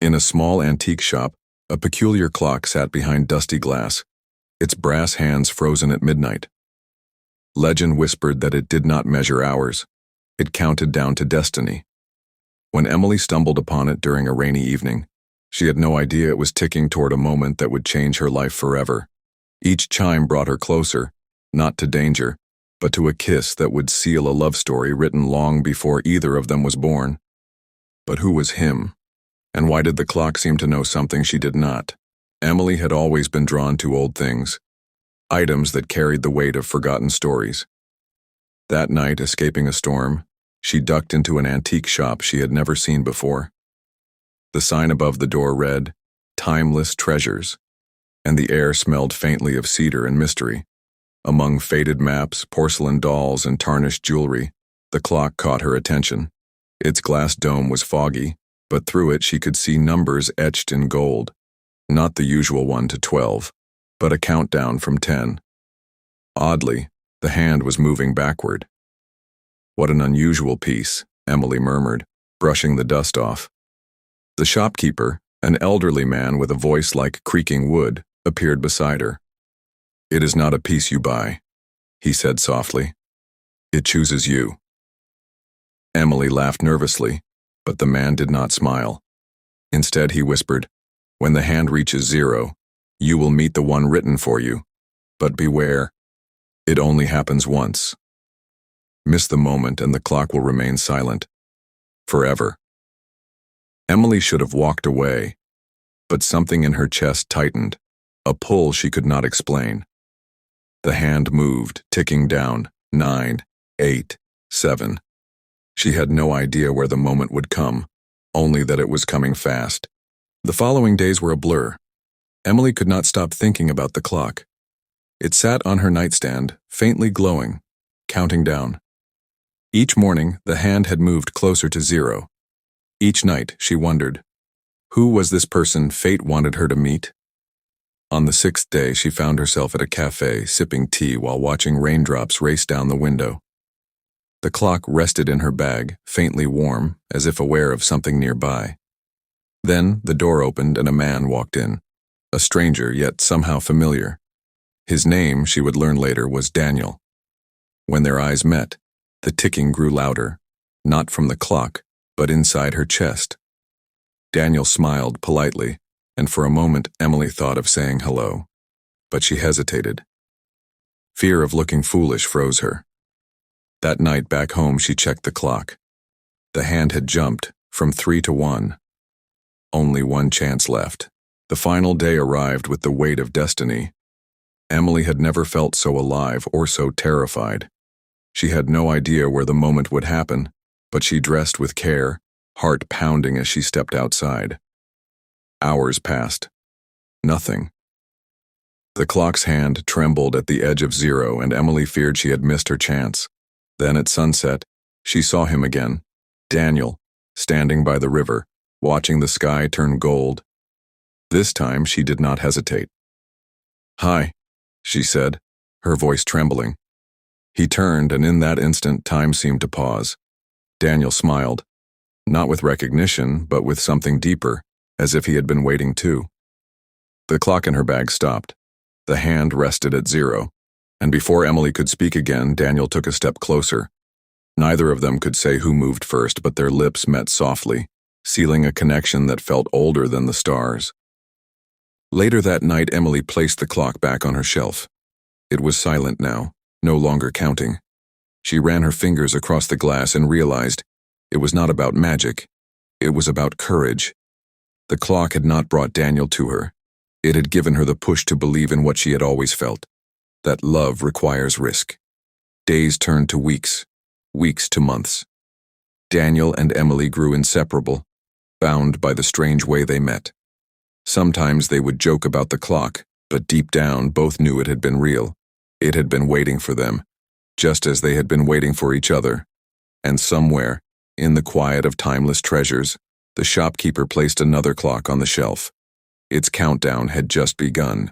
In a small antique shop, a peculiar clock sat behind dusty glass, its brass hands frozen at midnight. Legend whispered that it did not measure hours. It counted down to destiny. When Emily stumbled upon it during a rainy evening, she had no idea it was ticking toward a moment that would change her life forever. Each chime brought her closer, not to danger, but to a kiss that would seal a love story written long before either of them was born. But who was him? And why did the clock seem to know something she did not? Emily had always been drawn to old things, items that carried the weight of forgotten stories. That night, escaping a storm, she ducked into an antique shop she had never seen before. The sign above the door read, "Timeless Treasures," and the air smelled faintly of cedar and mystery. Among faded maps, porcelain dolls, and tarnished jewelry, the clock caught her attention. Its glass dome was foggy, but through it she could see numbers etched in gold. Not the usual 1 to 12, but a countdown from 10. Oddly, the hand was moving backward. "What an unusual piece," Emily murmured, brushing the dust off. The shopkeeper, an elderly man with a voice like creaking wood, appeared beside her. "It is not a piece you buy," he said softly. "It chooses you." Emily laughed nervously, but the man did not smile. Instead, he whispered, "When the hand reaches 0, you will meet the one written for you. But beware, it only happens once. Miss the moment and the clock will remain silent. Forever." Emily should have walked away, but something in her chest tightened, a pull she could not explain. The hand moved, ticking down, 9, 8, 7. She had no idea where the moment would come, only that it was coming fast. The following days were a blur. Emily could not stop thinking about the clock. It sat on her nightstand, faintly glowing, counting down. Each morning, the hand had moved closer to 0. Each night, she wondered, who was this person fate wanted her to meet? On the 6th day, she found herself at a cafe, sipping tea while watching raindrops race down the window. The clock rested in her bag, faintly warm, as if aware of something nearby. Then, the door opened and a man walked in, a stranger yet somehow familiar. His name, she would learn later, was Daniel. When their eyes met, the ticking grew louder, not from the clock, but inside her chest. Daniel smiled politely, and for a moment Emily thought of saying hello. But she hesitated. Fear of looking foolish froze her. That night back home she checked the clock. The hand had jumped from 3 to 1. Only one chance left. The final day arrived with the weight of destiny. Emily had never felt so alive or so terrified. She had no idea where the moment would happen, but she dressed with care, heart pounding as she stepped outside. Hours passed. Nothing. The clock's hand trembled at the edge of 0, and Emily feared she had missed her chance. Then at sunset, she saw him again, Daniel, standing by the river, watching the sky turn gold. This time she did not hesitate. "Hi," she said, her voice trembling. He turned, and in that instant time seemed to pause. Daniel smiled, not with recognition, but with something deeper, as if he had been waiting too. The clock in her bag stopped. The hand rested at 0, and before Emily could speak again, Daniel took a step closer. Neither of them could say who moved first, but their lips met softly, sealing a connection that felt older than the stars. Later that night, Emily placed the clock back on her shelf. It was silent now, no longer counting. She ran her fingers across the glass and realized it was not about magic. It was about courage. The clock had not brought Daniel to her. It had given her the push to believe in what she had always felt, that love requires risk. Days turned to weeks, weeks to months. Daniel and Emily grew inseparable, bound by the strange way they met. Sometimes they would joke about the clock, but deep down both knew it had been real. It had been waiting for them, just as they had been waiting for each other. And somewhere, in the quiet of timeless treasures, the shopkeeper placed another clock on the shelf. Its countdown had just begun.